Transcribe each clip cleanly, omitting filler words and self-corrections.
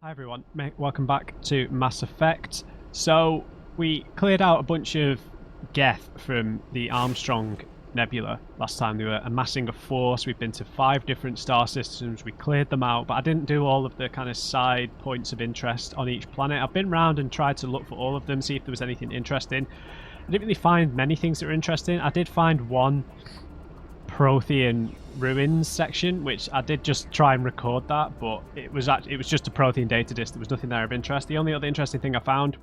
Hi everyone, welcome back to Mass Effect. So we cleared out a bunch of Geth from the Armstrong Nebula last time. They were amassing a force. We've been to 5 different star systems. We cleared them out, but I didn't do all of the kind of side points of interest on each planet. I've been around and tried to look for all of them, see if there was anything interesting. I didn't really find many things that were interesting. I did find one Prothean ruins section, which I did just try and record that, but it was just a Prothean data disk. There was nothing there of interest. The only other interesting thing I found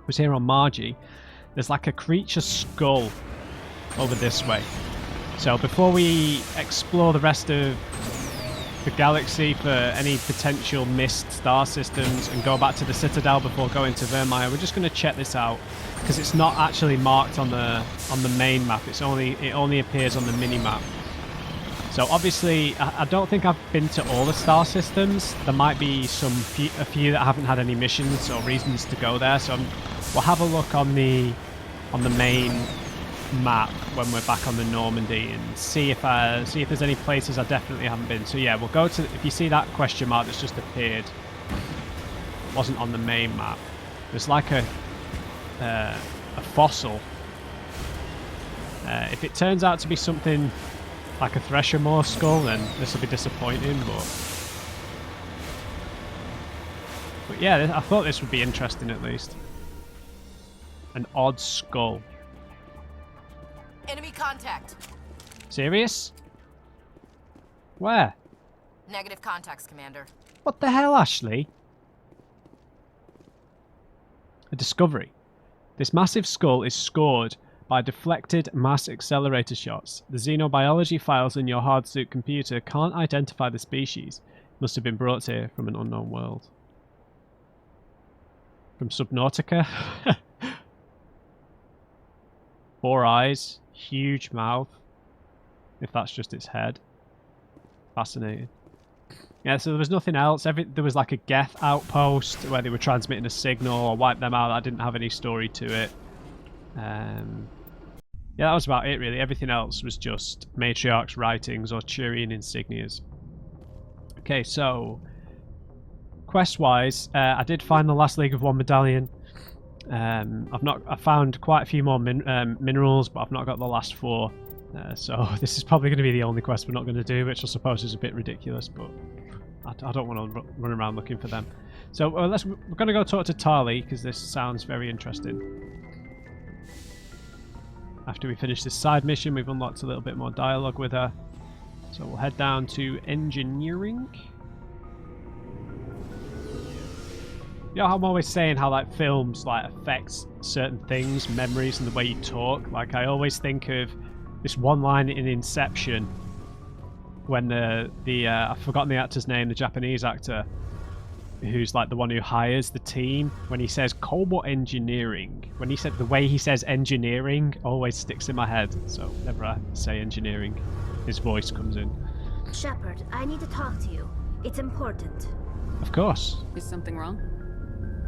was here on Margie. There's like a creature skull over this way. So before we explore the rest of the galaxy for any potential missed star systems and go back to the Citadel before going to Vermeer, we're just going to check this out because it's not actually marked on the main map. It only appears on the mini map. So obviously, I don't think I've been to all the star systems. There might be a few that haven't had any missions or reasons to go there. So we'll have a look on the main map when we're back on the Normandy and see if there's any places I definitely haven't been. So yeah, we'll go to. If you see that question mark that's just appeared, it wasn't on the main map. There's like a fossil. If it turns out to be something like a Threshermore skull, then this will be disappointing, but yeah, I thought this would be interesting at least. An odd skull. Enemy contact. Serious? Where? Negative contacts, Commander. What the hell, Ashley? A discovery. This massive skull is scored by deflected mass accelerator shots. The xenobiology files in your hard suit computer can't identify the species. It must have been brought here from an unknown world. From Subnautica? 4 eyes, huge mouth. If that's just its head. Fascinating. Yeah, so there was nothing else. There was like a Geth outpost where they were transmitting a signal or wipe them out. That didn't have any story to it. Yeah, that was about it really. Everything else was just Matriarch's writings or Quarian insignias. Okay, so quest-wise, I did find the last League of One medallion. I found quite a few more minerals, but I've not got the last 4. So this is probably going to be the only quest we're not going to do, which I suppose is a bit ridiculous, but I don't want to run around looking for them. So we're going to go talk to Tali, because this sounds very interesting. After we finish this side mission, we've unlocked a little bit more dialogue with her. So we'll head down to engineering. You know how I'm always saying how like films like affects certain things, memories, and the way you talk? Like I always think of this one line in Inception when I've forgotten the actor's name, the Japanese actor, who's like the one who hires the team, when he says Cobalt Engineering. When he said the way he says engineering always sticks in my head. So whenever I say engineering, his voice comes in. Shepard, I need to talk to you. It's important. Of course. Is something wrong?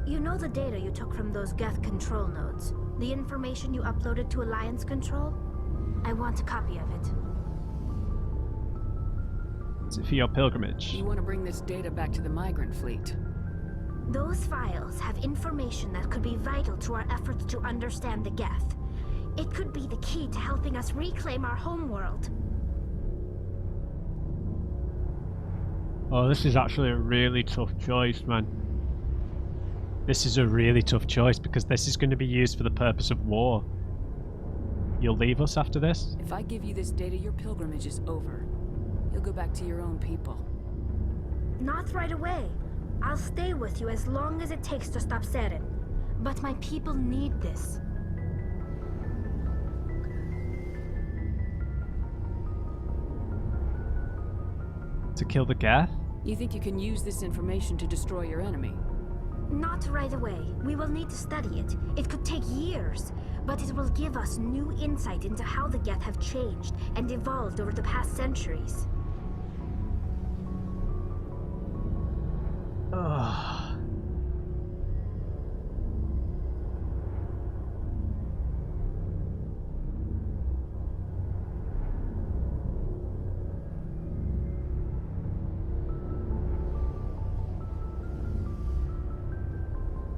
You know the data you took from those Geth control nodes? The information you uploaded to Alliance Control? I want a copy of it. Is it for your pilgrimage? You want to bring this data back to the migrant fleet? Those files have information that could be vital to our efforts to understand the Geth. It could be the key to helping us reclaim our homeworld. Oh, this is actually a really tough choice, man. This is a really tough choice because this is going to be used for the purpose of war. You'll leave us after this? If I give you this data, your pilgrimage is over. You'll go back to your own people. Not right away. I'll stay with you as long as it takes to stop Seren. But my people need this. To kill the Geth? You think you can use this information to destroy your enemy? Not right away. We will need to study it. It could take years, but it will give us new insight into how the Geth have changed and evolved over the past centuries. Ugh.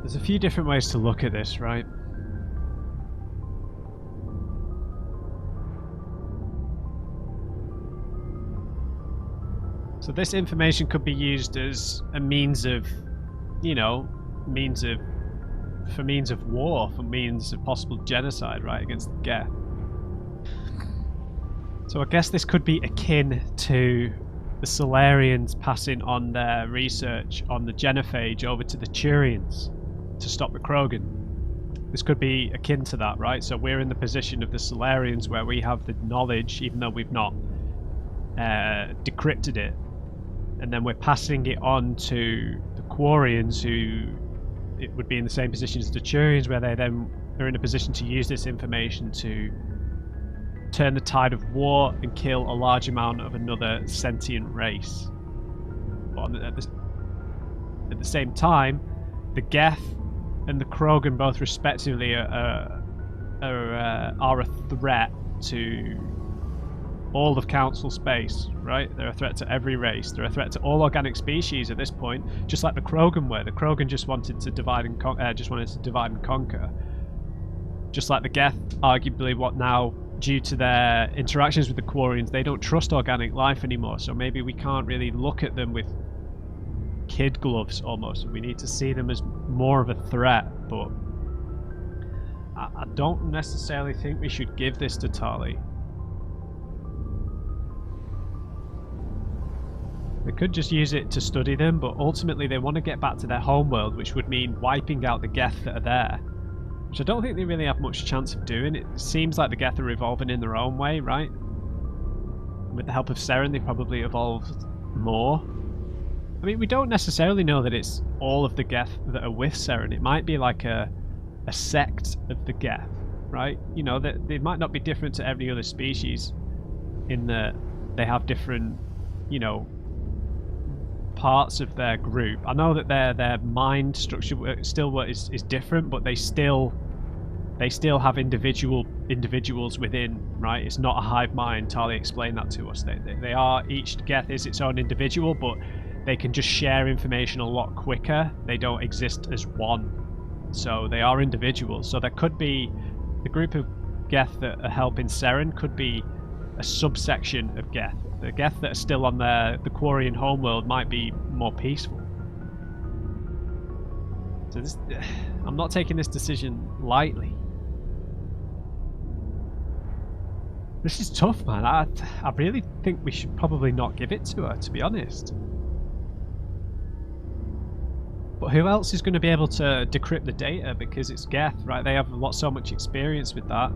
There's a few different ways to look at this, right? So this information could be used as a means of, you know, means of war, for means of possible genocide, right, against the Geth. So I guess this could be akin to the Solarians passing on their research on the genophage over to the Turians to stop the Krogan. This could be akin to that, right? So we're in the position of the Solarians where we have the knowledge, even though we've not decrypted it, and then we're passing it on to the Quarians, who it would be in the same position as the Turians, where they then are in a position to use this information to turn the tide of war and kill a large amount of another sentient race. But at the same time, the Geth and the Krogan both respectively are a threat to all of Council space, right? They're a threat to every race. They're a threat to all organic species at this point, just like the Krogan were. The Krogan just wanted to divide and conquer. Just like the Geth, arguably, what now, due to their interactions with the Quarians, they don't trust organic life anymore. So maybe we can't really look at them with kid gloves almost. We need to see them as more of a threat. But I don't necessarily think we should give this to Tali. They could just use it to study them, but ultimately they want to get back to their homeworld, which would mean wiping out the Geth that are there. Which I don't think they really have much chance of doing. It seems like the Geth are evolving in their own way, right? With the help of Seren, they probably evolved more. I mean, we don't necessarily know that it's all of the Geth that are with Seren. It might be like a sect of the Geth, right? You know, that they might not be different to every other species in that they have different, you know, parts of their group. I know that their mind structure still is different, but they still have individuals within, right? It's not a hive mind. Tali explained that to us. They are, each Geth is its own individual, but they can just share information a lot quicker. They don't exist as one, so they are individuals. So there could be the group of Geth that are helping Seren could be a subsection of Geth. The Geth that are still on the Quarian homeworld might be more peaceful. So I'm not taking this decision lightly. This is tough, man. I really think we should probably not give it to her, to be honest. But who else is going to be able to decrypt the data? Because it's Geth, right? They have so much experience with that.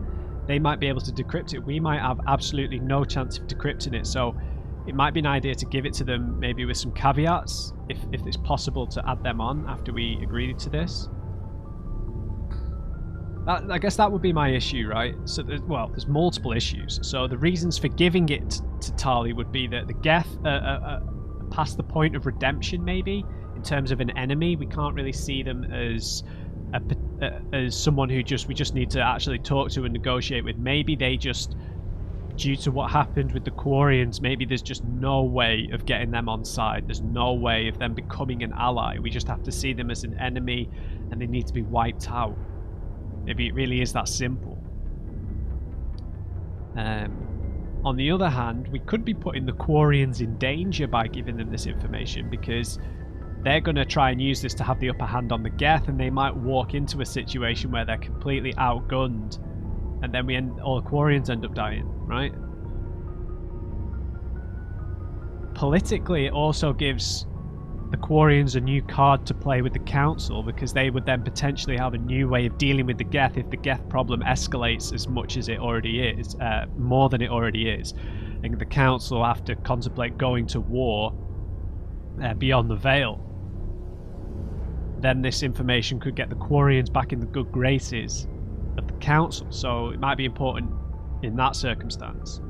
They might be able to decrypt it. We might have absolutely no chance of decrypting it. So it might be an idea to give it to them, maybe with some caveats, if it's possible to add them on after we agree to this. I guess that would be my issue, right? So, there's multiple issues. So the reasons for giving it to Tali would be that the Geth are past the point of redemption, maybe, in terms of an enemy. We can't really see them as someone who we just need to actually talk to and negotiate with. Maybe they just, due to what happened with the Quarians, maybe there's just no way of getting them on side. There's no way of them becoming an ally. We just have to see them as an enemy and they need to be wiped out. Maybe it really is that simple. On the other hand, we could be putting the Quarians in danger by giving them this information, because they're going to try and use this to have the upper hand on the Geth, and they might walk into a situation where they're completely outgunned, and then all the Quarians end up dying, right? Politically, it also gives the Quarians a new card to play with the Council, because they would then potentially have a new way of dealing with the Geth if the Geth problem escalates as much as it already is, more than it already is. And the Council will have to contemplate going to war beyond the Veil. Then this information could get the Quarians back in the good graces of the Council, so it might be important in that circumstance.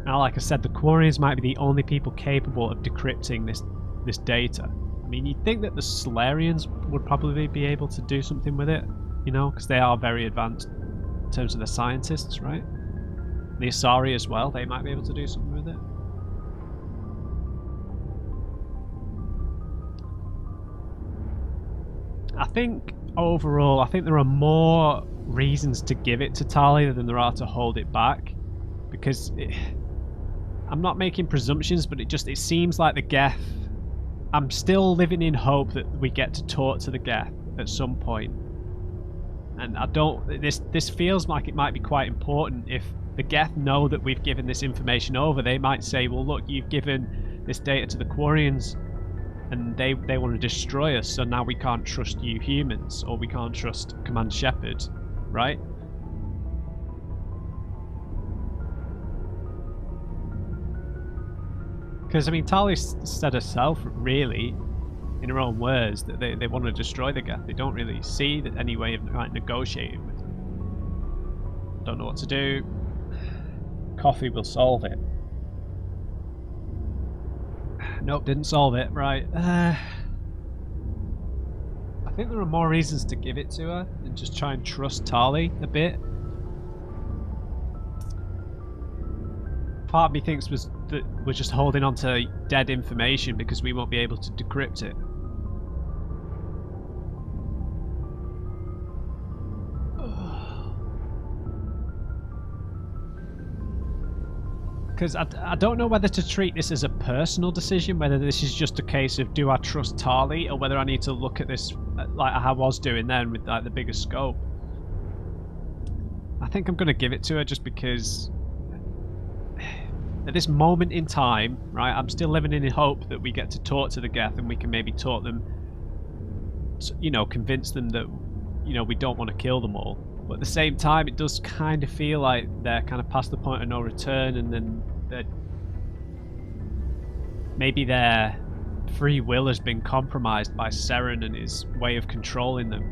Now, like I said, the Quarians might be the only people capable of decrypting this data. I mean, you'd think that the Solarians would probably be able to do something with it, you know, because they are very advanced in terms of the scientists, right? The Asari as well, they might be able to do something with it. I think overall, I think there are more reasons to give it to Tali than there are to hold it back. Because I'm not making presumptions, but it seems like the Geth... I'm still living in hope that we get to talk to the Geth at some point. And I don't... This feels like it might be quite important. If the Geth know that we've given this information over, they might say, well, look, you've given this data to the Quarians, and they want to destroy us, so now we can't trust you humans, or we can't trust Commander Shepard, right? Because, I mean, Tali said herself, really, in her own words, that they want to destroy the Geth. They don't really see that any way of like, negotiating with them. Don't know what to do. Coffee will solve it. Nope, didn't solve it. Right. I think there are more reasons to give it to her and just try and trust Tali a bit. Part of me thinks that we're just holding on to dead information because we won't be able to decrypt it. Because I don't know whether to treat this as a personal decision, whether this is just a case of do I trust Tali, or whether I need to look at this like I was doing then with like the bigger scope. I think I'm going to give it to her just because at this moment in time, right, I'm still living in hope that we get to talk to the Geth and we can maybe talk them, you know, convince them that, you know, we don't want to kill them all. But at the same time, it does kind of feel like they're kind of past the point of no return, and then maybe their free will has been compromised by Seren and his way of controlling them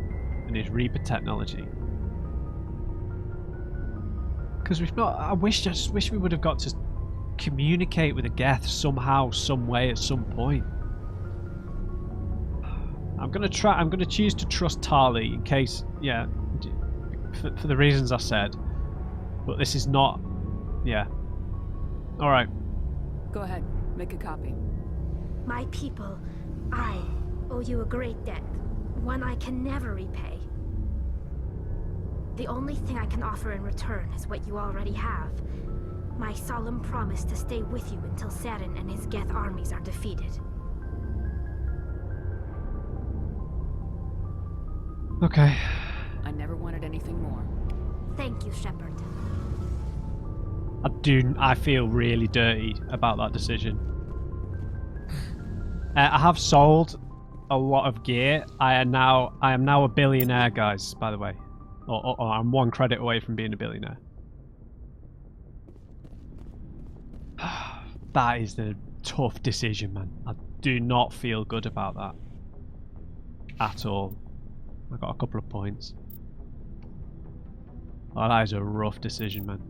and his Reaper technology. Because we've not... I just wish we would have got to communicate with the Geth somehow, some way, at some point. I'm gonna choose to trust Tali in case, yeah, for the reasons I said. But this is not, yeah. All right. Go ahead, make a copy. My people, I owe you a great debt, one I can never repay. The only thing I can offer in return is what you already have. My solemn promise to stay with you until Seren and his Geth armies are defeated. Okay. I never wanted anything more. Thank you, Shepard. I feel really dirty about that decision. I have sold a lot of gear. I am now a billionaire, guys, by the way. Or I'm one credit away from being a billionaire. That is the tough decision, man. I do not feel good about that. At all. I got a couple of points. Oh, that is a rough decision, man.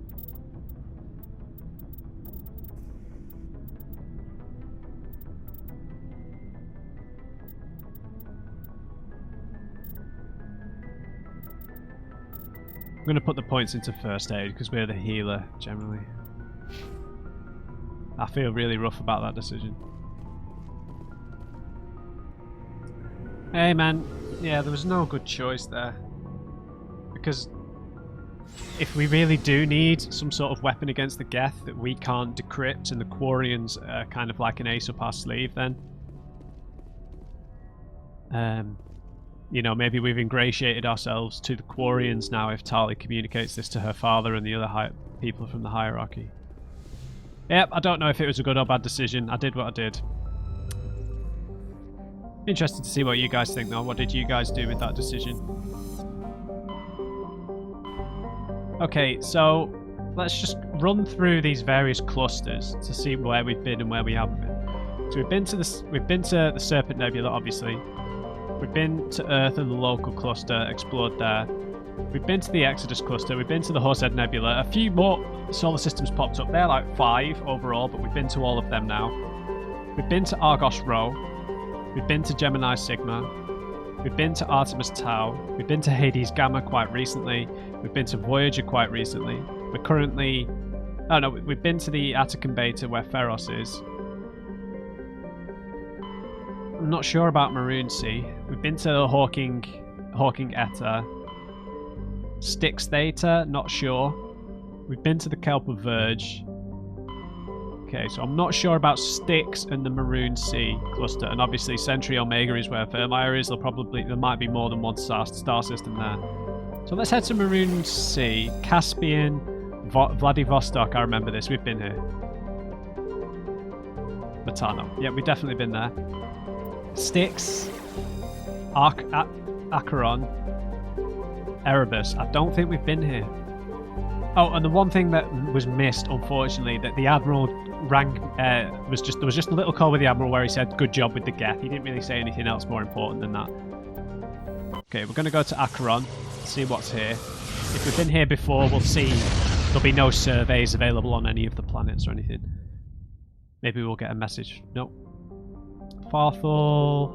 I'm going to put the points into first aid because we're the healer, generally. I feel really rough about that decision. Hey, man. Yeah, there was no good choice there. Because if we really do need some sort of weapon against the Geth that we can't decrypt and the Quarians are kind of like an ace up our sleeve, then you know, maybe we've ingratiated ourselves to the Quarians now if Tali communicates this to her father and the other people from the hierarchy. Yep, I don't know if it was a good or bad decision. I did what I did. Interested to see what you guys think, though. What did you guys do with that decision? Okay, so let's just run through these various clusters to see where we've been and where we haven't been. So we've been to the Serpent Nebula, obviously. We've been to Earth and the local cluster, explored there. We've been to the Exodus cluster. We've been to the Horsehead Nebula. A few more solar systems popped up there, like 5 overall, but we've been to all of them now. We've been to Argos Rho. We've been to Gemini Sigma. We've been to Artemis Tau. We've been to Hades Gamma quite recently. We've been to Voyager quite recently. We're currently... Oh no, we've been to the Atachan Beta where Feros is. I'm not sure about Maroon Sea. We've been to Hawking Etta. Styx Theta, not sure. We've been to the Kelper Verge. Okay, so I'm not sure about Styx and the Maroon Sea cluster, and obviously Century Omega is where Firmire is. There might be more than one star system there. So let's head to Maroon Sea, Caspian, Vladivostok. I remember this. We've been here. Matano. Yeah, we've definitely been there. Styx, Acheron, Erebus. I don't think we've been here. Oh, and the one thing that was missed, unfortunately, that the Admiral rang, there was just a little call with the Admiral where he said, "Good job with the Geth." He didn't really say anything else more important than that. Okay, we're going to go to Acheron, see what's here. If we've been here before, we'll see there'll be no surveys available on any of the planets or anything. Maybe we'll get a message. Nope. Farthol,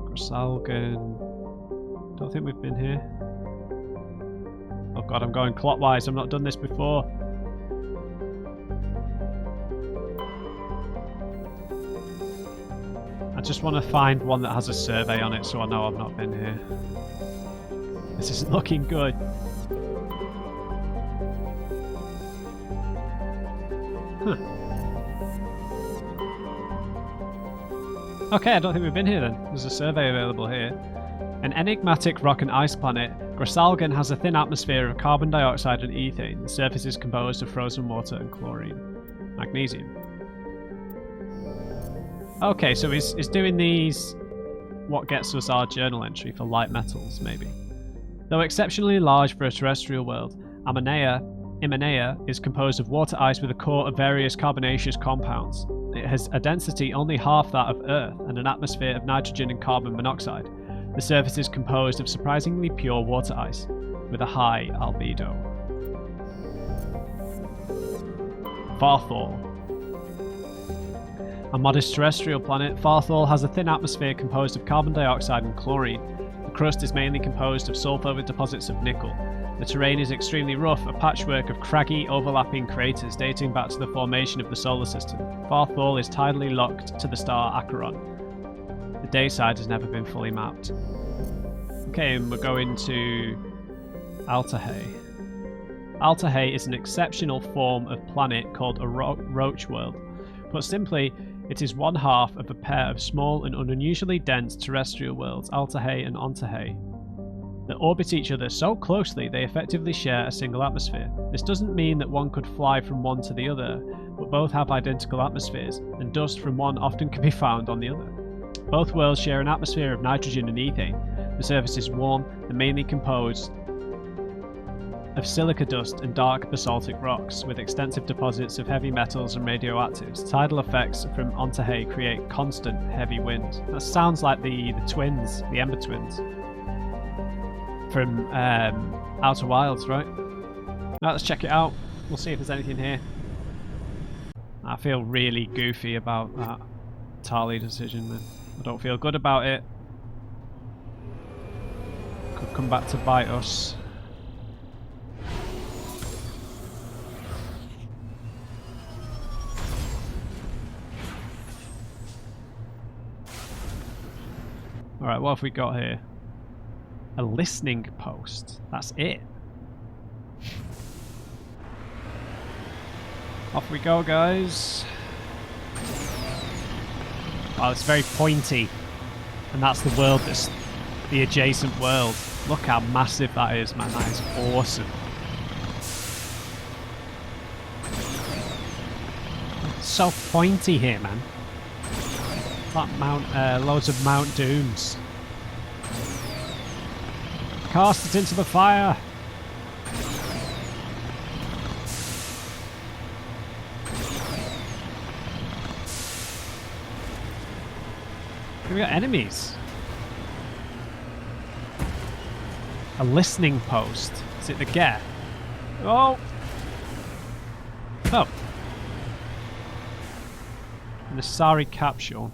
Grisalgan. Don't think we've been here. Oh god, I'm going clockwise. I've not done this before. I just want to find one that has a survey on it so I know I've not been here. This isn't looking good. Huh. Okay, I don't think we've been here then. There's a survey available here. An enigmatic rock and ice planet, Grisalgan has a thin atmosphere of carbon dioxide and ethane. The surface is composed of frozen water and chlorine. Magnesium. Okay, so he's doing these... what gets us our journal entry for light metals, maybe. Though exceptionally large for a terrestrial world, Imanea is composed of water ice with a core of various carbonaceous compounds. It has a density only half that of Earth and an atmosphere of nitrogen and carbon monoxide. The surface is composed of surprisingly pure water ice, with a high albedo. Farthol. A modest terrestrial planet, Farthol has a thin atmosphere composed of carbon dioxide and chlorine. The crust is mainly composed of sulfur with deposits of nickel. The terrain is extremely rough, a patchwork of craggy, overlapping craters dating back to the formation of the solar system. Farthol is tidally locked to the star Acheron. The day side has never been fully mapped. Okay, and we're going to Altahay. Altahay is an exceptional form of planet called a roach world. Put simply, it is one half of a pair of small and unusually dense terrestrial worlds, Altahay and Ontahay, that orbit each other so closely they effectively share a single atmosphere. This doesn't mean that one could fly from one to the other, but both have identical atmospheres, and dust from one often can be found on the other. Both worlds share an atmosphere of nitrogen and ethane. The surface is warm and mainly composed of silica dust and dark basaltic rocks, with extensive deposits of heavy metals and radioactives. Tidal effects from Ontahay create constant heavy winds. That sounds like the twins, the Ember twins, from Outer Wilds, right? Now let's check it out. We'll see if there's anything here. I feel really goofy about that Tali decision, man. I don't feel good about it. Could come back to bite us. Alright, what have we got here? A listening post. That's it. Off we go, guys. Oh, it's very pointy. And that's the world, that's the adjacent world. Look how massive that is, man. That is awesome. It's so pointy here, man. That loads of Mount Dooms. Cast it into the fire. We got enemies. A listening post. Is it the Geth? Oh! Oh. And the Sari capsule.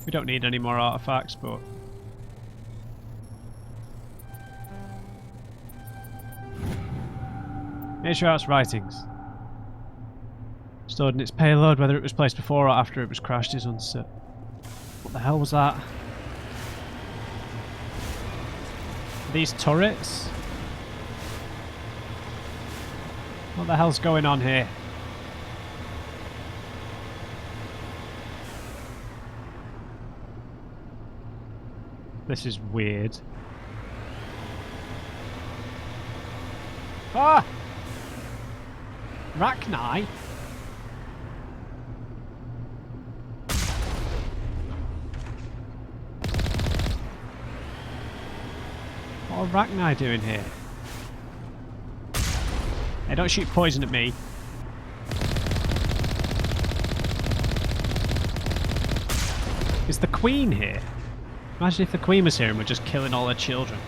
We don't need any more artifacts, but... Nature Arts writings. stored in its payload. Whether it was placed before or after it was crashed is uncertain. What the hell was that? These turrets? What the hell's going on here? This is weird. Ah! Rachni? What are Rachni doing here? Hey, don't shoot poison at me. Is the Queen here? Imagine if the Queen was here and we're just killing all her children.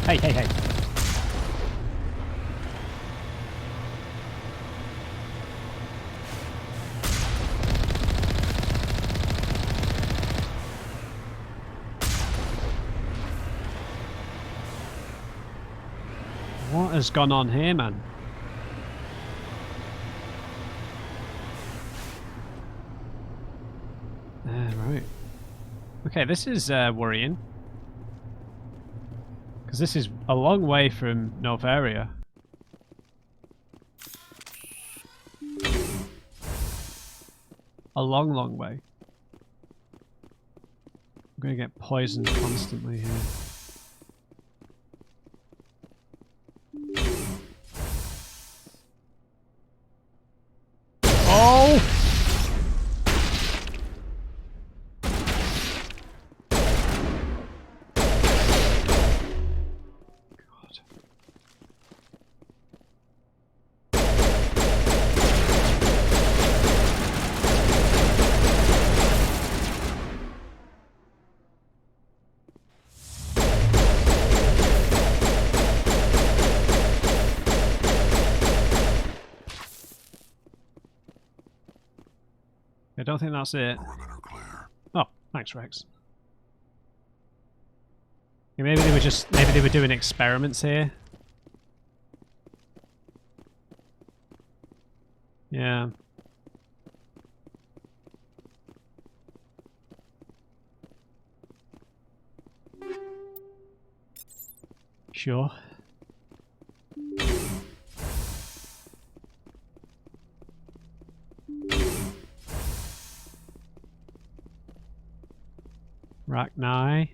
Hey, hey, hey. What has gone on here, man? Right. Okay, this is worrying. Because this is a long way from Novaria. A long, long way. I'm going to get poisoned constantly here. Oh! I don't think that's it. Oh, thanks, Rex. Yeah, maybe they were doing experiments here. Yeah. Sure. Rachni.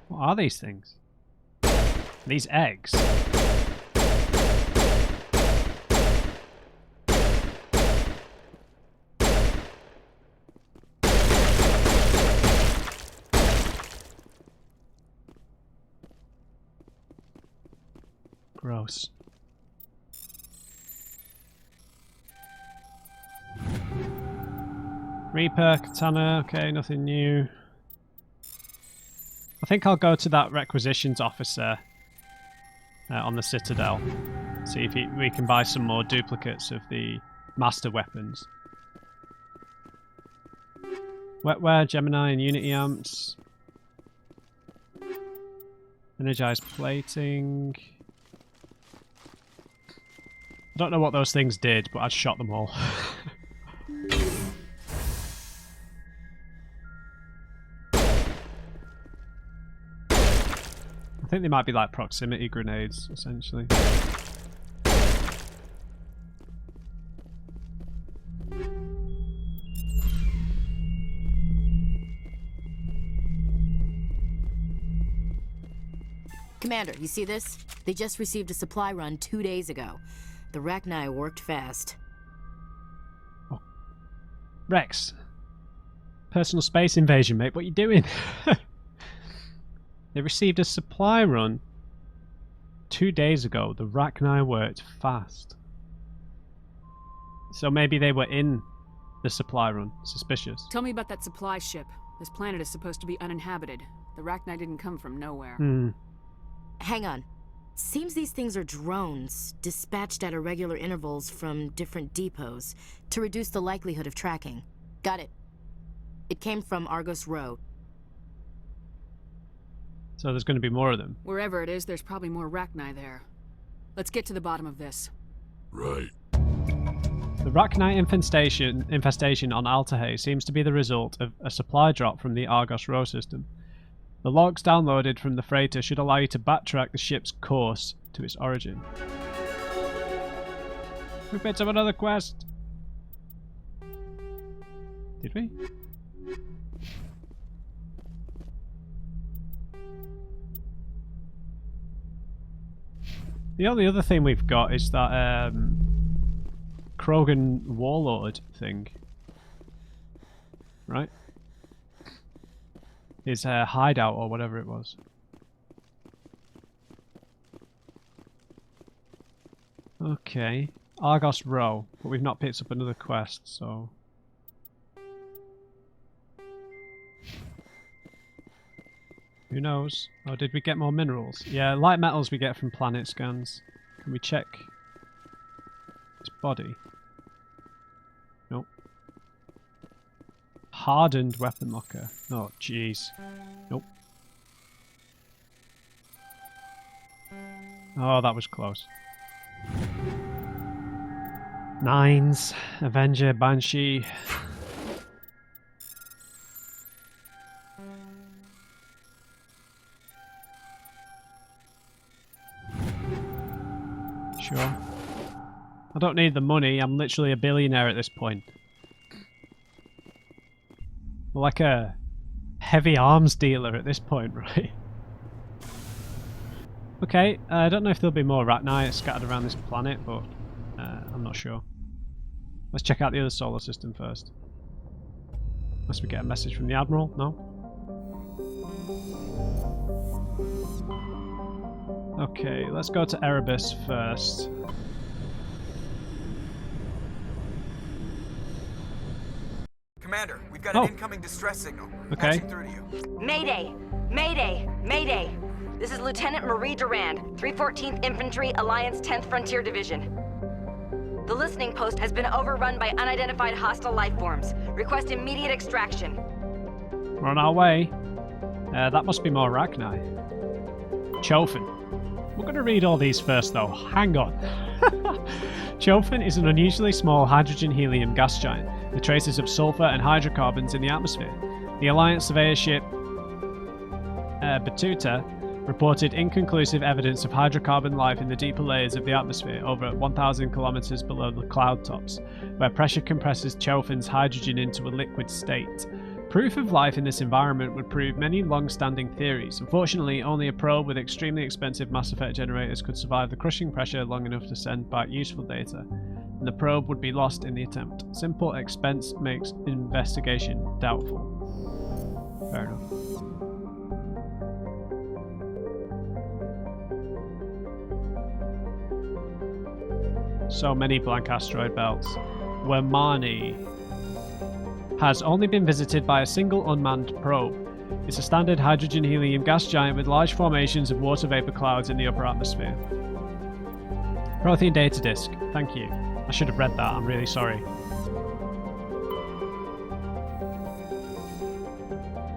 What are these things? These eggs? Gross. Reaper, Katana, okay, nothing new. I think I'll go to that requisitions officer on the Citadel. See if we can buy some more duplicates of the master weapons. Wetware, Gemini and Unity amps. Energized plating. I don't know what those things did, but I shot them all. I think they might be like proximity grenades, essentially. Commander, you see this? They just received a supply run 2 days ago. The Rachni worked fast. Oh. Rex. Personal space invasion, mate. What are you doing? They received a supply run 2 days ago. The Rachni worked fast. So maybe they were in the supply run. Suspicious. Tell me about that supply ship. This planet is supposed to be uninhabited. The Rachni didn't come from nowhere. Hang on. Seems these things are drones, dispatched at irregular intervals from different depots to reduce the likelihood of tracking. Got it. It came from Argos Row. So there's going to be more of them. Wherever it is, there's probably more Rachni there. Let's get to the bottom of this. Right. The Rachni infestation on Altahay seems to be the result of a supply drop from the Argos Row system. The logs downloaded from the freighter should allow you to backtrack the ship's course to its origin. We picked up another quest! Did we? The only other thing we've got is that Krogan warlord thing. Right? His hideout or whatever it was. Okay. Argos Row. But we've not picked up another quest, so... Who knows? Or did we get more minerals? Yeah, light metals we get from planet scans. Can we check his body? Nope. Hardened weapon locker. Oh, jeez. Nope. Oh, that was close. Nines. Avenger, Banshee. Sure. I don't need the money, I'm literally a billionaire at this point. Like a heavy arms dealer at this point, right? Okay, I don't know if there'll be more Rachni scattered around this planet, but I'm not sure. Let's check out the other solar system first. Unless we get a message from the Admiral, no? Okay, let's go to Erebus first. Commander, we've got an incoming distress signal. Okay. Patching through to you. Mayday! Mayday! Mayday! This is Lieutenant Marie Durand, 314th Infantry, Alliance 10th Frontier Division. The listening post has been overrun by unidentified hostile life forms. Request immediate extraction. We're on our way. That must be more Rachni. Chofin. We're going to read all these first though. Hang on. Chofin is an unusually small hydrogen-helium gas giant with traces of sulfur and hydrocarbons in the atmosphere. The Alliance surveyor ship Batuta reported inconclusive evidence of hydrocarbon life in the deeper layers of the atmosphere over 1,000 kilometers below the cloud tops, where pressure compresses Chofin's hydrogen into a liquid state. Proof of life in this environment would prove many long-standing theories. Unfortunately, only a probe with extremely expensive Mass Effect generators could survive the crushing pressure long enough to send back useful data, and the probe would be lost in the attempt. Simple expense makes investigation doubtful. Fair enough. So many blank asteroid belts. Wemani has only been visited by a single unmanned probe. It's a standard hydrogen-helium gas giant with large formations of water vapor clouds in the upper atmosphere. Prothean data disk. Thank you. I should have read that, I'm really sorry.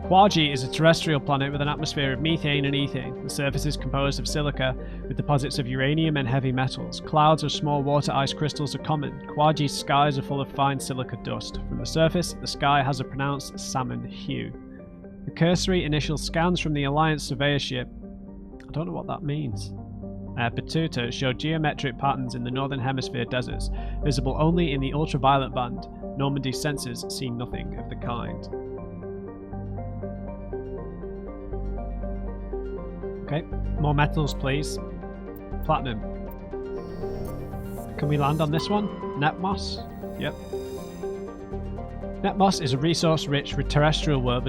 Quagi is a terrestrial planet with an atmosphere of methane and ethane. The surface is composed of silica with deposits of uranium and heavy metals. Clouds of small water ice crystals are common. Quagi's skies are full of fine silica dust. From the surface, the sky has a pronounced salmon hue. The cursory initial scans from the Alliance surveyor ship, I don't know what that means, Batuta showed geometric patterns in the northern hemisphere deserts, visible only in the ultraviolet band. Normandy's sensors see nothing of the kind. Okay, more metals please. Platinum. Can we land on this one? Netmos? Yep. Netmos is a resource-rich terrestrial world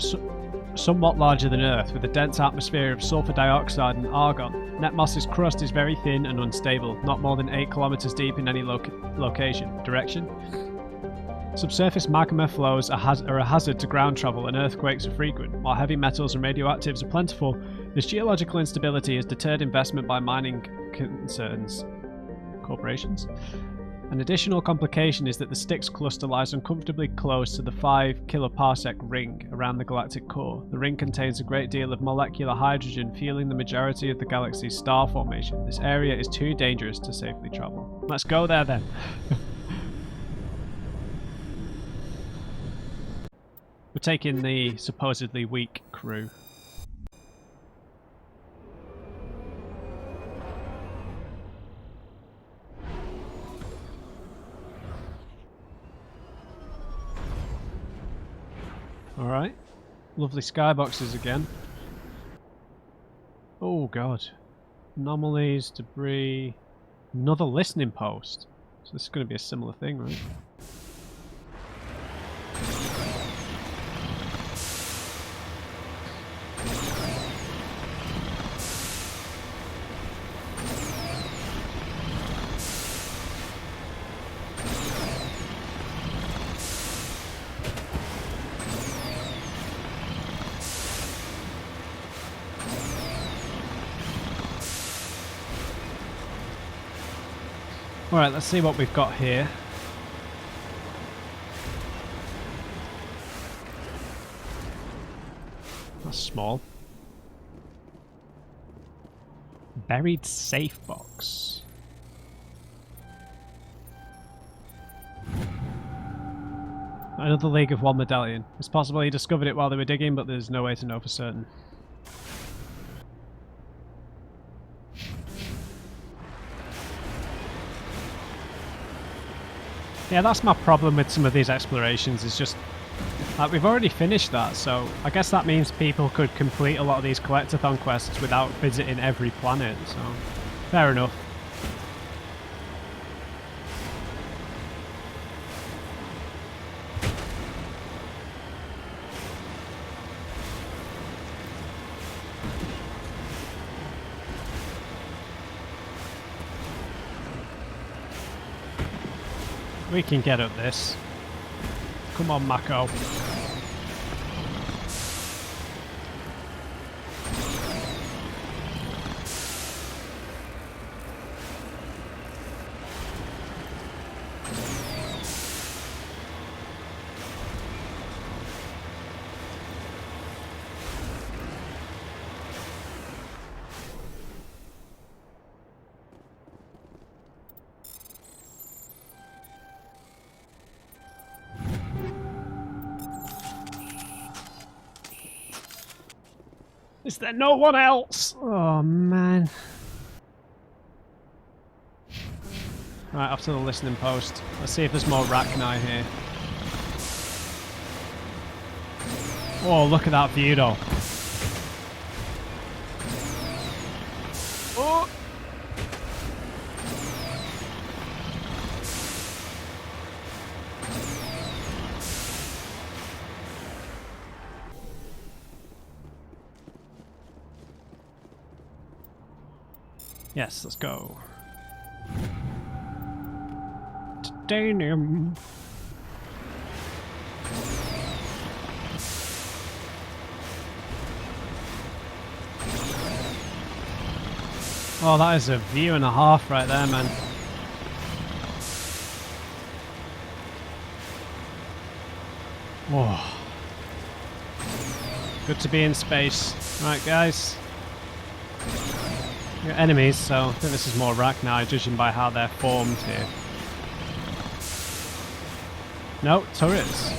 somewhat larger than Earth, with a dense atmosphere of sulfur dioxide and argon. Netmos's crust is very thin and unstable, not more than 8 kilometers deep in any location. Direction? Subsurface magma flows are a hazard to ground travel and earthquakes are frequent. While heavy metals and radioactives are plentiful, this geological instability has deterred investment by mining corporations. An additional complication is that the Styx cluster lies uncomfortably close to the 5 kiloparsec ring around the galactic core. The ring contains a great deal of molecular hydrogen, fueling the majority of the galaxy's star formation. This area is too dangerous to safely travel. Let's go there then. We're taking the supposedly weak crew. Alright. Lovely skyboxes again. Oh god. Anomalies, debris. Another listening post. So this is going to be a similar thing, right? Alright, let's see what we've got here. That's small. Buried safe box. Another League of One medallion. It's possible he discovered it while they were digging, but there's no way to know for certain. Yeah, that's my problem with some of these explorations, is just like we've already finished that, so I guess that means people could complete a lot of these collectathon quests without visiting every planet, so fair enough. We can get up this. Come on, Mako. Is there no one else? Oh man. Right, off to the listening post. Let's see if there's more Rachni here. Oh, look at that view though. Oh! Yes, let's go. Titanium. Oh, that is a view and a half right there, man. Whoa. Good to be in space. Right, guys. We've got enemies, so I think this is more Rachni, judging by how they're formed here. No, turrets.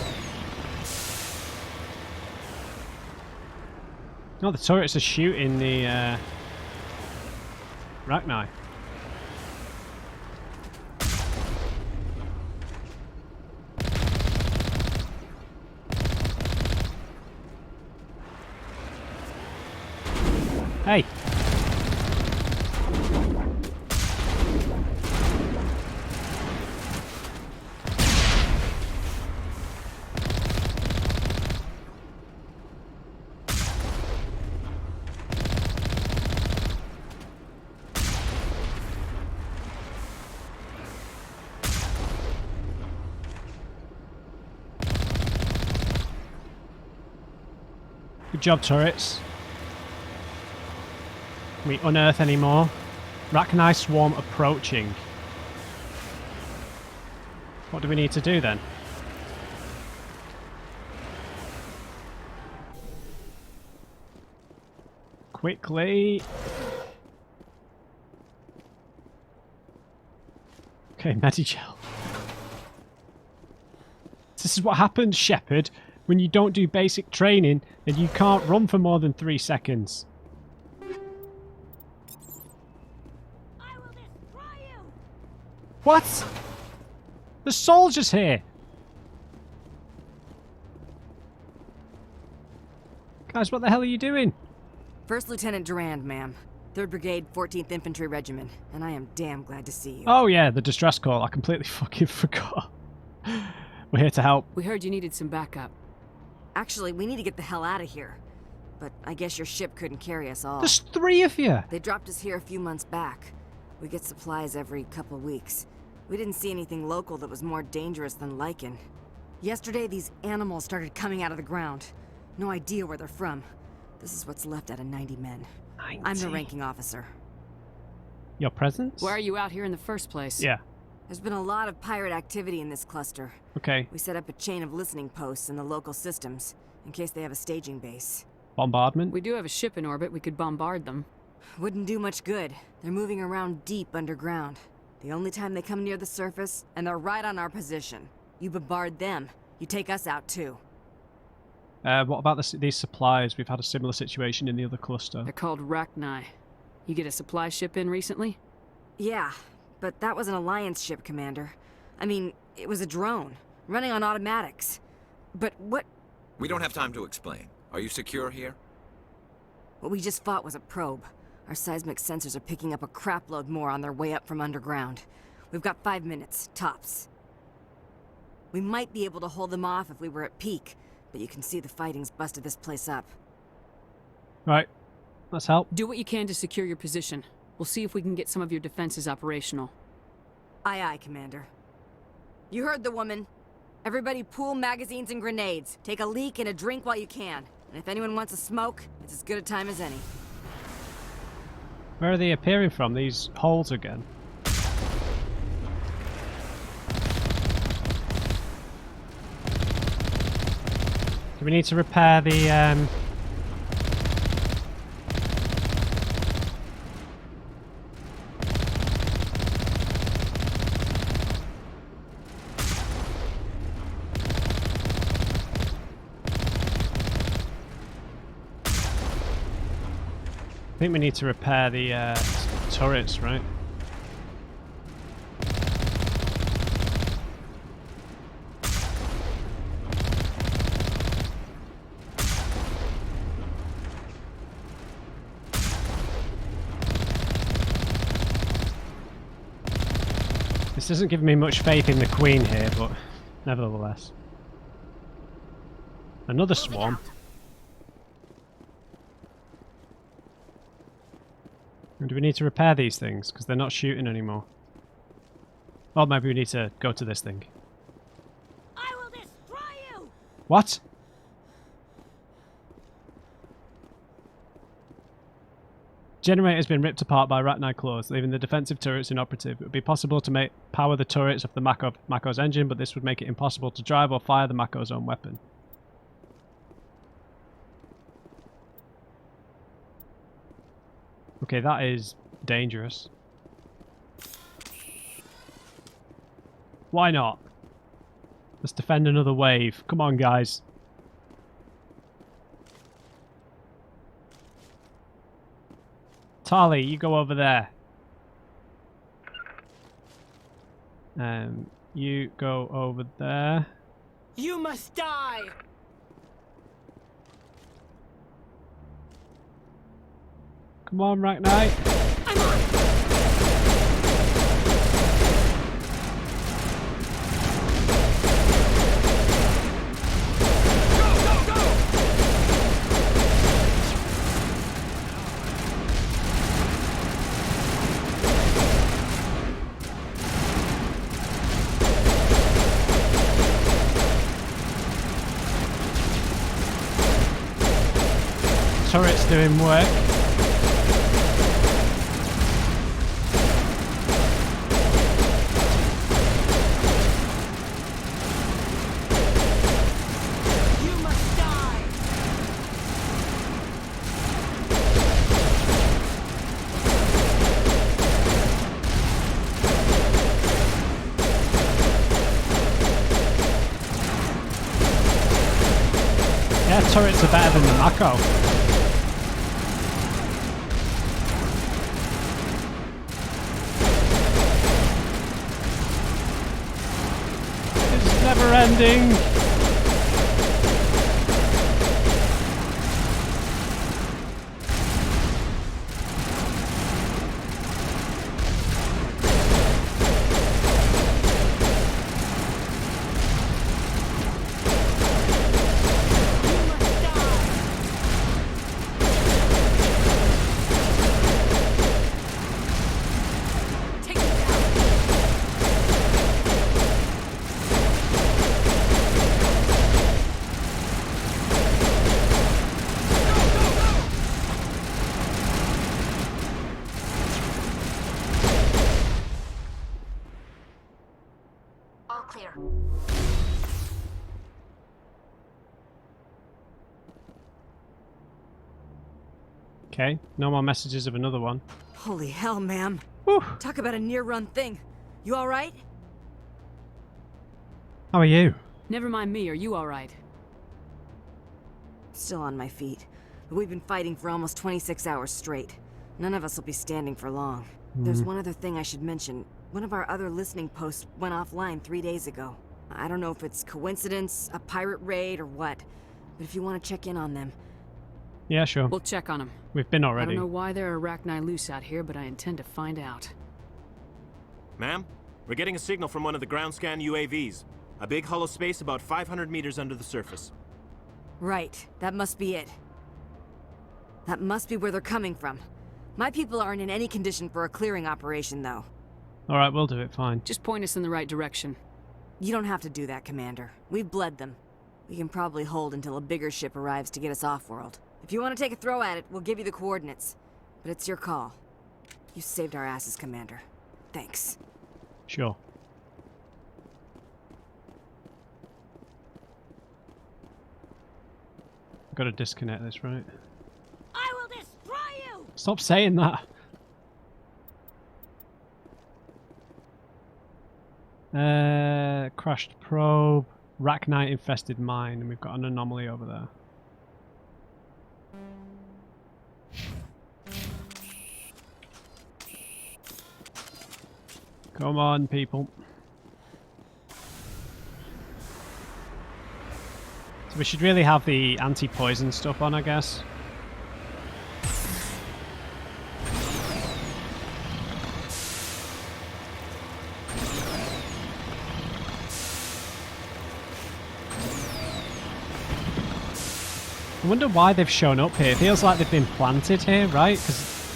No, the turrets are shooting the Rachni. Hey! Good job, turrets. Can we unearth any more? Rachni swarm approaching. What do we need to do then? Quickly. Okay, Medigel. This is what happens, Shepard, when you don't do basic training and you can't run for more than 3 seconds. I will destroy you. What? The soldier's here. Guys, what the hell are you doing? First Lieutenant Durand, ma'am. 3rd Brigade, 14th Infantry Regiment, and I am damn glad to see you. Oh yeah, the distress call. I completely fucking forgot. We're here to help. We heard you needed some backup. Actually, we need to get the hell out of here. But I guess your ship couldn't carry us all. There's 3 of you. They dropped us here a few months back. We get supplies every couple weeks. We didn't see anything local that was more dangerous than Lycan. Yesterday, these animals started coming out of the ground. No idea where they're from. This is what's left out of 90 men. 90. I'm the ranking officer. Your presence? Why are you out here in the first place? Yeah. There's been a lot of pirate activity in this cluster. Okay. We set up a chain of listening posts in the local systems, in case they have a staging base. Bombardment? We do have a ship in orbit. We could bombard them. Wouldn't do much good. They're moving around deep underground. The only time they come near the surface, and they're right on our position. You bombard them, you take us out too. What about these supplies? We've had a similar situation in the other cluster. They're called Rachni. You get a supply ship in recently? Yeah, but that was an Alliance ship, Commander. I mean, it was a drone, running on automatics. But what... We don't have time to explain. Are you secure here? What we just fought was a probe. Our seismic sensors are picking up a crapload more on their way up from underground. We've got 5 minutes, tops. We might be able to hold them off if we were at peak, but you can see the fighting's busted this place up. Right. Let's help. Do what you can to secure your position. We'll see if we can get some of your defenses operational. Aye, aye, Commander. You heard the woman. Everybody pool magazines and grenades. Take a leak and a drink while you can. And if anyone wants a smoke, it's as good a time as any. Where are they appearing from? These holes again? Do we need to repair the I think we need to repair the turrets, right? This doesn't give me much faith in the Queen here, but nevertheless. Another swarm. Do we need to repair these things? Because they're not shooting anymore. Or maybe we need to go to this thing. I will destroy you! What? Generator has been ripped apart by Rachni claws, leaving the defensive turrets inoperative. It would be possible to power the turrets of the Mako's engine, but this would make it impossible to drive or fire the Mako's own weapon. Okay, that is dangerous. Why not? Let's defend another wave. Come on, guys. Tali, you go over there. You go over there. You must die! Come on, Rachni. I'm on! turret's doing work. You must die! Yeah, turrets are better than the Mako. It's never ending. All clear. Okay, no more messages of another one. Holy hell, ma'am. Whew. Talk about a near-run thing. You alright? How are you? Never mind me, are you alright? Still on my feet. But we've been fighting for almost 26 hours straight. None of us will be standing for long. There's one other thing I should mention. One of our other listening posts went offline 3 days ago. I don't know if it's coincidence, a pirate raid, or what. But if you want to check in on them... Yeah, sure. We'll check on them. We've been I already. don't know why there are arachni loose out here, but I intend to find out. Ma'am, we're getting a signal from one of the ground scan UAVs. A big hollow space about 500 meters under the surface. Right, that must be it. That must be where they're coming from. My people aren't in any condition for a clearing operation, though. Alright, we'll do it, fine. Just point us in the right direction. You don't have to do that, Commander. We've bled them. We can probably hold until a bigger ship arrives to get us off-world. If you want to take a throw at it, we'll give you the coordinates. But it's your call. You saved our asses, Commander. Thanks. Sure. I've got to disconnect this, right? I will destroy you! Stop saying that! Crashed probe, Rachni infested mine, and we've got an anomaly over there. Come on, people. So we should really have the anti-poison stuff on, I guess. I wonder why they've shown up here. It feels like they've been planted here, right? Because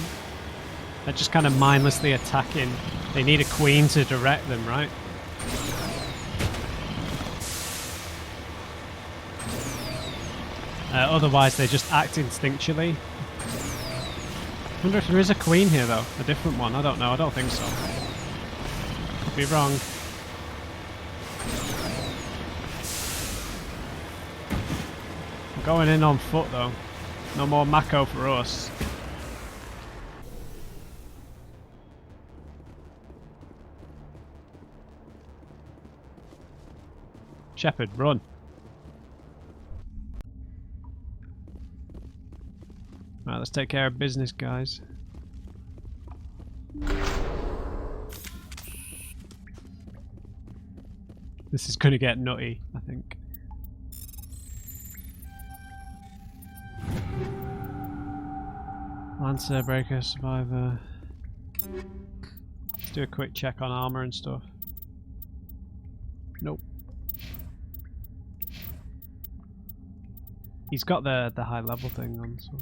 they're just kind of mindlessly attacking. They need a queen to direct them, right? Otherwise, they just act instinctually. I wonder if there is a queen here, though. A different one. I don't know. I don't think so. Could be wrong. We're going in on foot, though. No more Mako for us. Shepard, run. Right, let's take care of business, guys. This is gonna get nutty, I think. Lancer, Breaker, Survivor. Let's do a quick check on armor and stuff. Nope. He's got the high level thing on, so.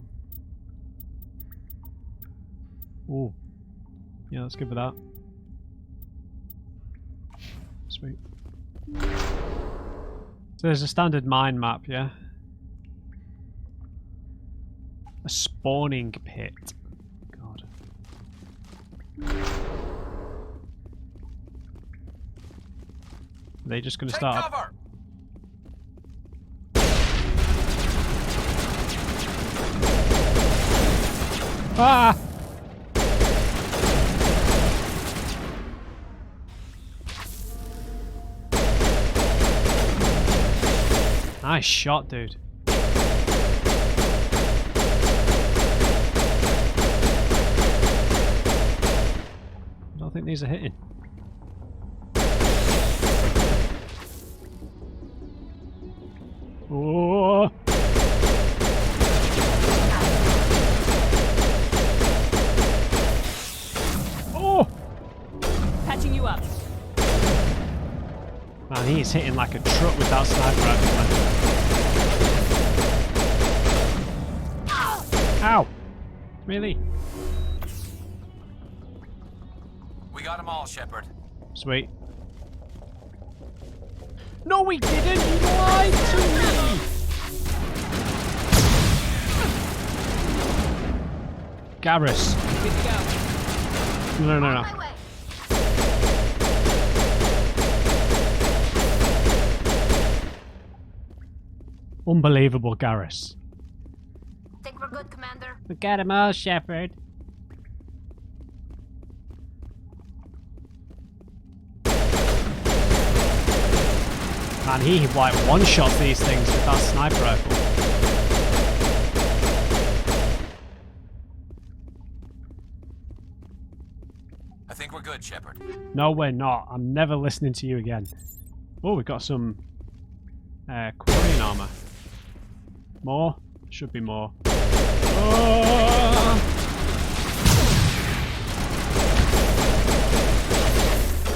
Ooh. Yeah, let's give it that. Sweet. So there's a standard mine map, yeah? A spawning pit. God. Are they just going to start? Cover. Ah! Nice shot, dude. I don't think these are hitting. Oh! Oh! Patching you up. Man, he's hitting like a truck with that sniper rifle, man. Ow! Really? We got them all, Shepard. Sweet. No, we didn't! You lied to me! Garrus. Good to go. No, no, On no. my way. Unbelievable, Garrus. Think we're good, Commander? We got him all, Shepard. Man, he like one-shots these things with that sniper rifle. I think we're good, Shepard. No, we're not. I'm never listening to you again. Oh, we've got some Quarian armor. More? Should be more. Oh!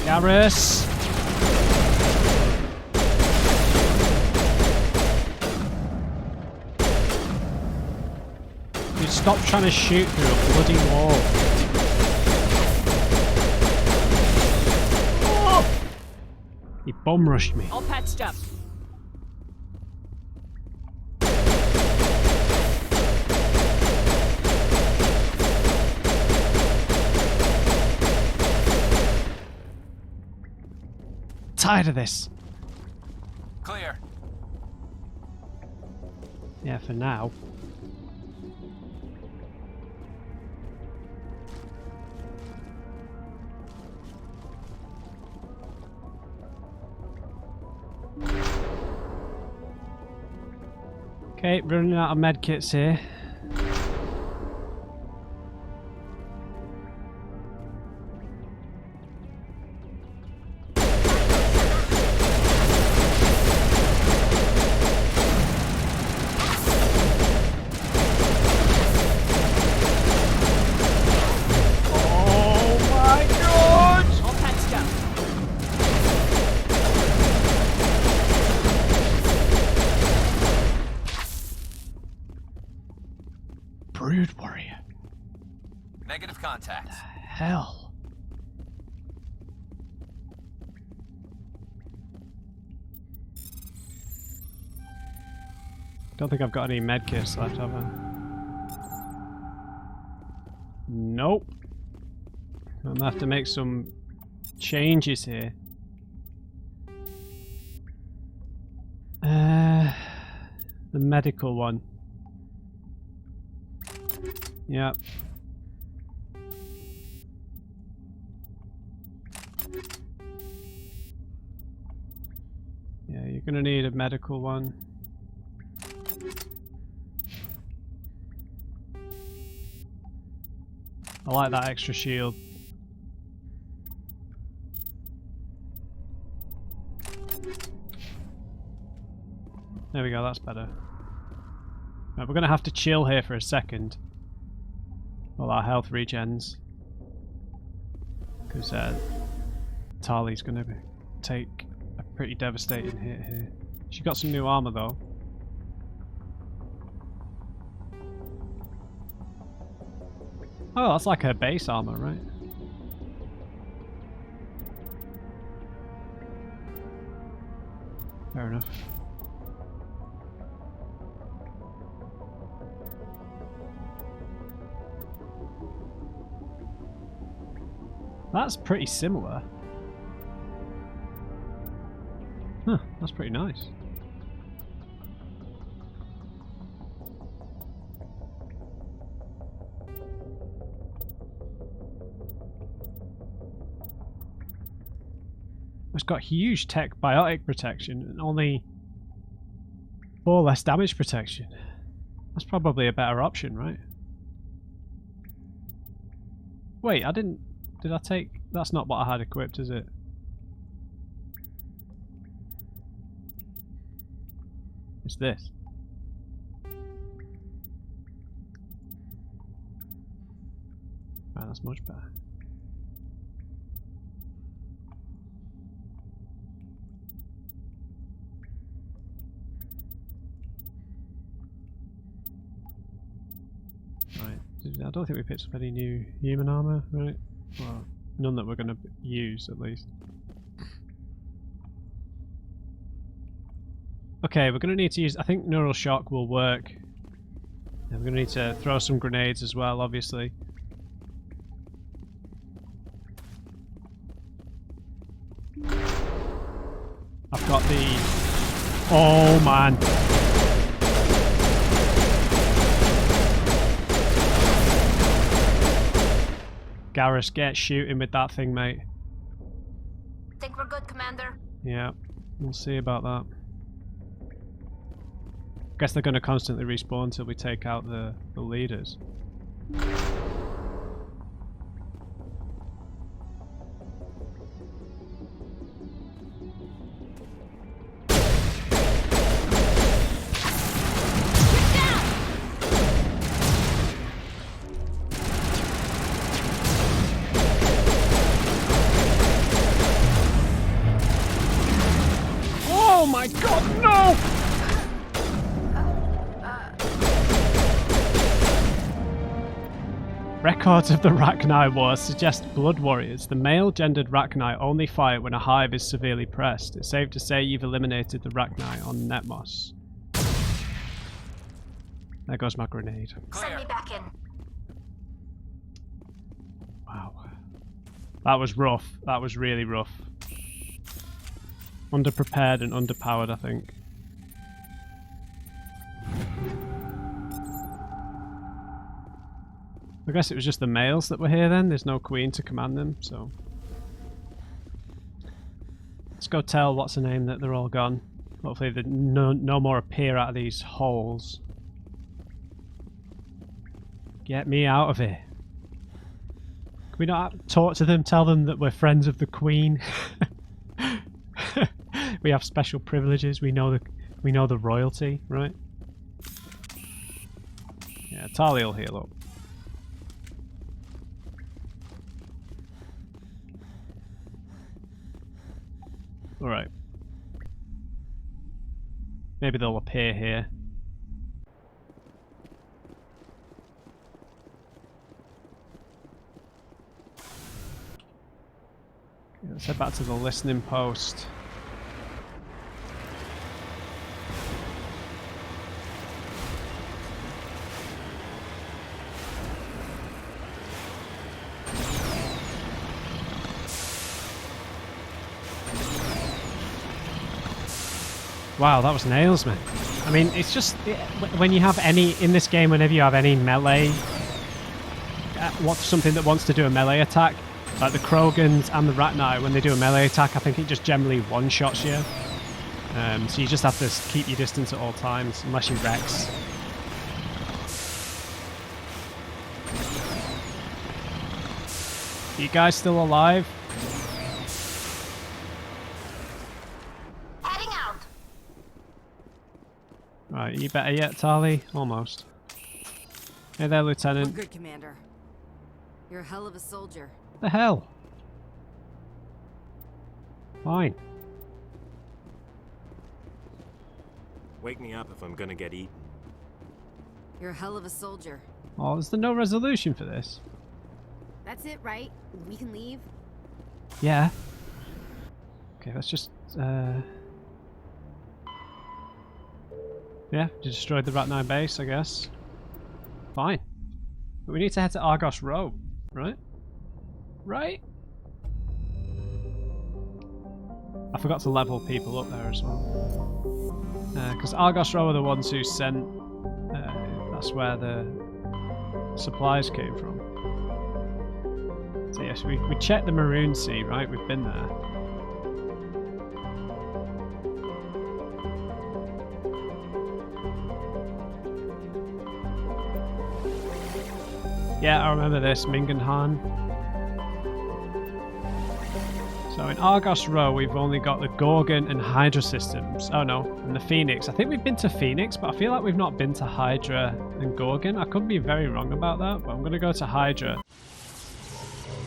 Garrus! Dude, stop trying to shoot through a bloody wall. Oh! He bum rushed me. All patched up. Tired of this. Clear. Yeah, for now. Okay, running out of medkits here. All patched up. Brood warrior. Negative contact. Hell. Don't think I've got any medkits left, have I? Nope. I'm gonna have to make some changes here. The medical one. Yep. Yeah, you're gonna need a medical one. I like that extra shield. There we go, that's better. Right, we're gonna have to chill here for a second while our health regens, because Tali's gonna take a pretty devastating hit here. She got some new armor though. Oh, that's like her base armor, right? Fair enough. That's pretty similar. Huh, that's pretty nice. It's got huge tech biotic protection and only 4 less damage protection. That's probably a better option, right? Wait, I didn't... Did I take... That's not what I had equipped, is it? It's this. Right, that's much better. Right, I don't think we picked up any new human armor, right? Well, none that we're going to use, at least. Okay, we're going to need to use... I think neural shock will work. And we're going to need to throw some grenades as well, obviously. I've got the... Oh, man. Garrus, get shooting with that thing, mate. Think we're good, Commander? Yeah, we'll see about that. Guess they're going to constantly respawn until we take out the leaders. Oh my god, no! Records of the Rachni Wars suggest blood warriors. The male-gendered Rachni only fight when a hive is severely pressed. It's safe to say you've eliminated the Rachni on Netmos. There goes my grenade. Send me back in. Wow. That was rough. That was really rough. Underprepared and underpowered, I think. I guess it was just the males that were here then. There's no queen to command them, so... Let's go tell what's her name that they're all gone. Hopefully no more appear out of these holes. Get me out of here. Can we not talk to them, tell them that we're friends of the queen? We have special privileges, we know the royalty, right? Yeah, Tali will heal up. Alright. Maybe they'll appear here. Okay, let's head back to the listening post. Wow, that was nails, man. I mean, it's just when you have any in this game, whenever you have any melee, something that wants to do a melee attack, like the Krogans and the Rachni, when they do a melee attack, I think it just generally one-shots you. So you just have to keep your distance at all times, unless you Rex. You guys still alive? Right, you better yet, Tali? Almost. Hey there, Lieutenant. We're good, Commander. You're a hell of a soldier. The hell? Fine. Wake me up if I'm gonna get eaten. You're a hell of a soldier. Oh, is there no resolution for this? That's it, right? We can leave? Yeah. Okay, let's just, yeah, you destroyed the Rachni base, I guess. Fine. But we need to head to Argos Row, right? Right? forgot to level people up there as well. Because Argos Row are the ones who sent... that's where the supplies came from. So yes, we checked the Maroon Sea, right? We've been there. Yeah, I remember this, Mingenhan. So in Argos Row, we've only got the Gorgon and Hydra systems. Oh no, and the Phoenix. I think we've been to Phoenix, but I feel like we've not been to Hydra and Gorgon. I could be very wrong about that, but I'm going to go to Hydra.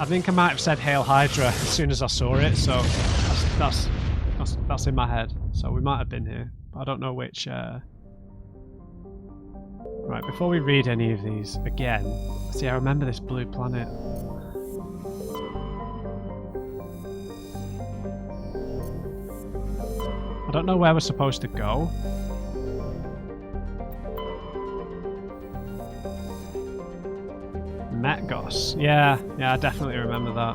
I think I might have said Hail Hydra as soon as I saw it, so that's in my head. So we might have been here, but I don't know which... Right, before we read any of these again, see, I remember this blue planet. I don't know where we're supposed to go. Metgos. Yeah, I definitely remember that.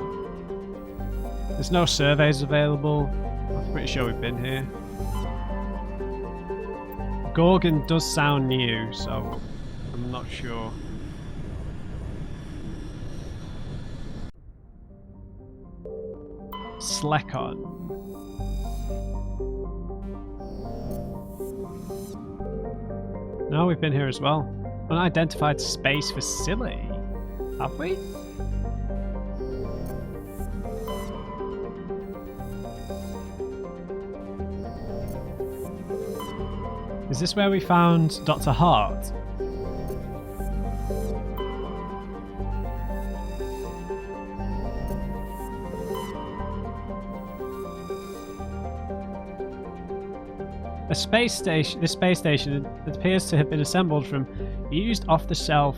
There's no surveys available. I'm pretty sure we've been here. Gorgon does sound new, so I'm not sure. Slekon. No, we've been here as well. Unidentified space facility. Have we? Is this where we found Dr. Hart? A space station. This space station appears to have been assembled from used off-the-shelf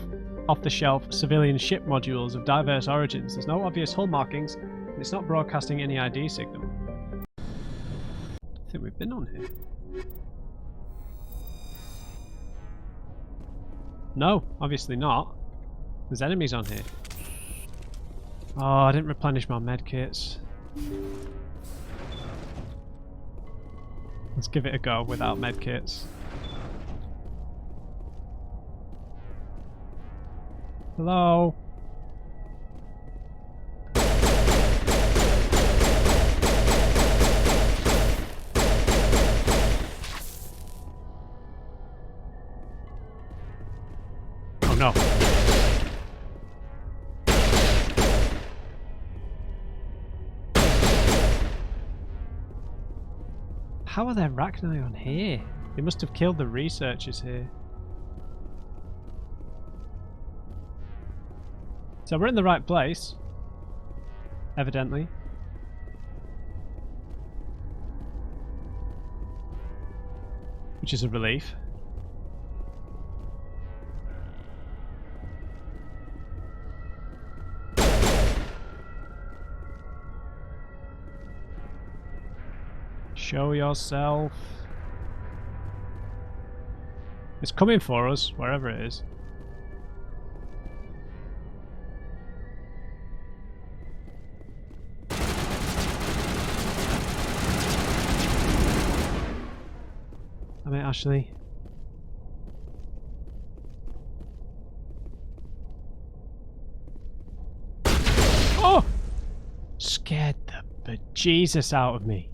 civilian ship modules of diverse origins. There's no obvious hull markings, and it's not broadcasting any ID signal. I think we've been on here. No, obviously not. There's enemies on here. Oh, I didn't replenish my medkits. Let's give it a go without medkits. Hello? Oh no. How are there Rachni on here? They must have killed the researchers here. So we're in the right place. Evidently. Which is a relief. Show yourself. It's coming for us, wherever it is. I mean, Ashley. Oh! Scared the bejesus out of me.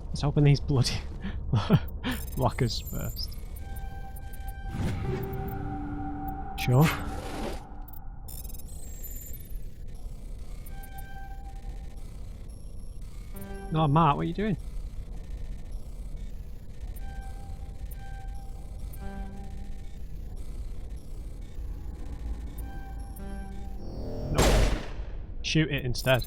Let's open these bloody lockers first. Sure. No, Matt, what are you doing? No. Shoot it instead.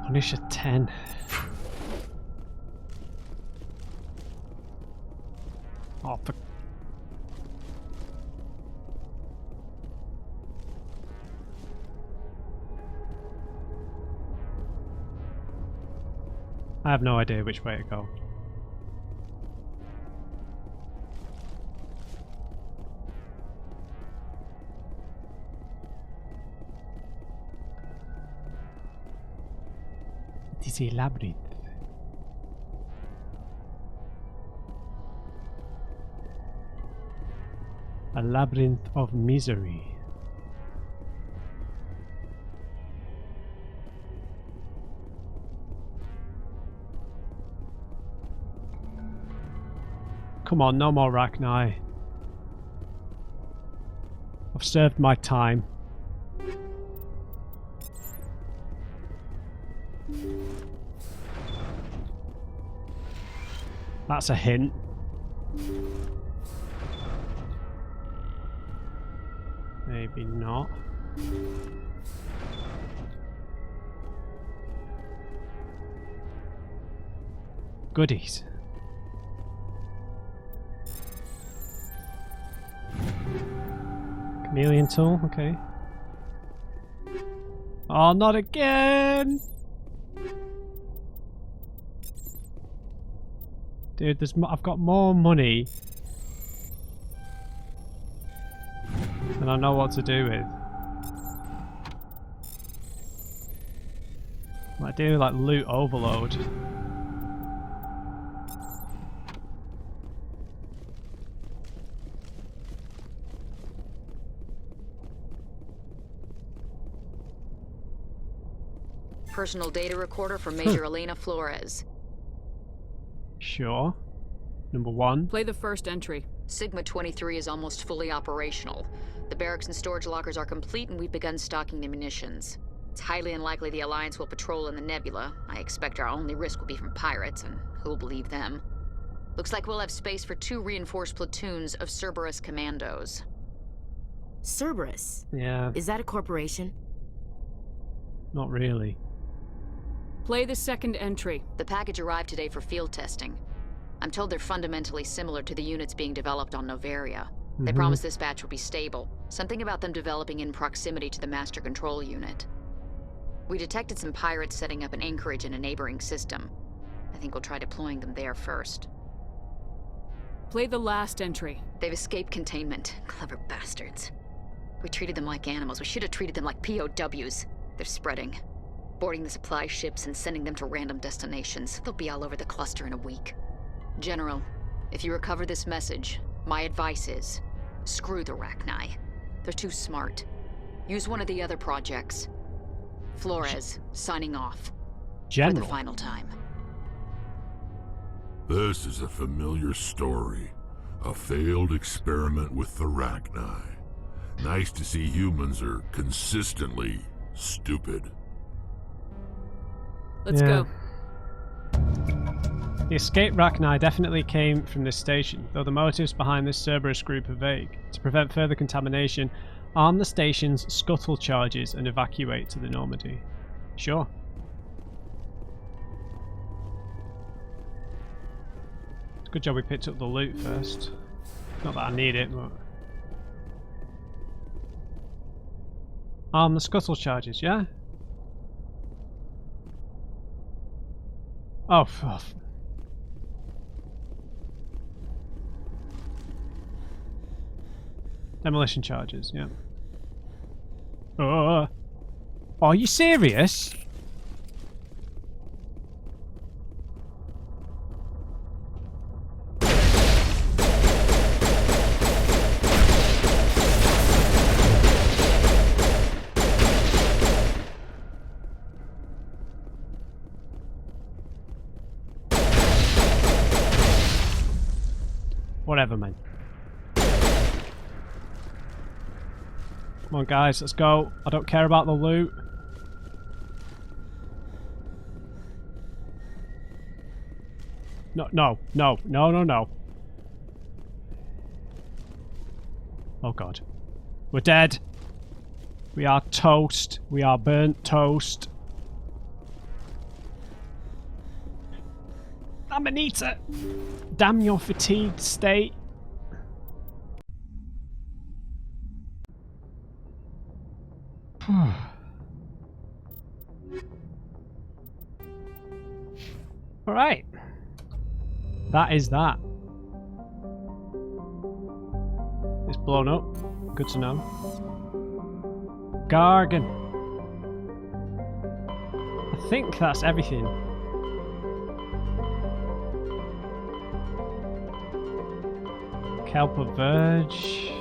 Punish a 10. Oh, for... I have no idea which way to go. It is a labyrinth. A labyrinth of misery. Come on, no more Rachni. I've served my time. That's a hint. Maybe not. Goodies. Chameleon tool, okay. Oh, not again! Dude, I've got more money than I know what to do with. I do like loot overload. Personal data recorder from Major Elena Flores. Sure. Number 1. Play the first entry. Sigma 23 is almost fully operational. The barracks and storage lockers are complete and we've begun stocking the munitions. It's highly unlikely the Alliance will patrol in the nebula. I expect our only risk will be from pirates, and who'll believe them? Looks like we'll have space for 2 reinforced platoons of Cerberus commandos. Cerberus? Yeah. Is that a corporation? Not really. Play the second entry. The package arrived today for field testing. I'm told they're fundamentally similar to the units being developed on Novaria. They promise this batch will be stable. Something about them developing in proximity to the master control unit. We detected some pirates setting up an anchorage in a neighboring system. I think we'll try deploying them there first. Play the last entry. They've escaped containment. Clever bastards. We treated them like animals. We should have treated them like POWs. They're spreading. Boarding the supply ships and sending them to random destinations. They'll be all over the cluster in a week. General, if you recover this message, my advice is, screw the Rachni. They're too smart. Use one of the other projects. Flores, signing off. General. For the final time. This is a familiar story. A failed experiment with the Rachni. Nice to see humans are consistently stupid. Let's go. The escaped Rachni definitely came from this station, though the motives behind this Cerberus group are vague. To prevent further contamination, arm the station's scuttle charges and evacuate to the Normandy. Sure. It's a good job we picked up the loot first. Not that I need it, but... Arm the scuttle charges, yeah? Oh, demolition charges, yeah. Are you serious? Whatever, man. Come on, guys, let's go. I don't care about the loot. No. Oh, God. We're dead. We are toast. We are burnt toast. Amanita! Damn your fatigued state. Alright. That is that. It's blown up. Good to know. Gargan. I think that's everything. Kelper Verge.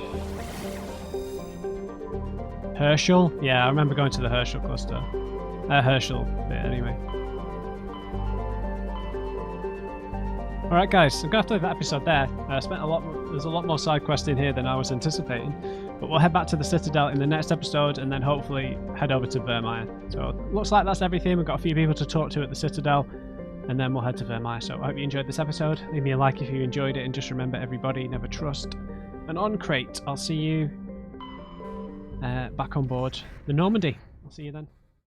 Herschel? Yeah, I remember going to the Herschel cluster. Herschel bit anyway. Alright guys, I'm gonna have to leave that episode there. There's a lot more side questing here than I was anticipating. But we'll head back to the Citadel in the next episode and then hopefully head over to Vermeer. So looks like that's everything. We've got a few people to talk to at the Citadel and then we'll head to Vermeer. So I hope you enjoyed this episode. Leave me a like if you enjoyed it and just remember, everybody, never trust an on-crate. I'll see you back on board the Normandy. I'll see you then.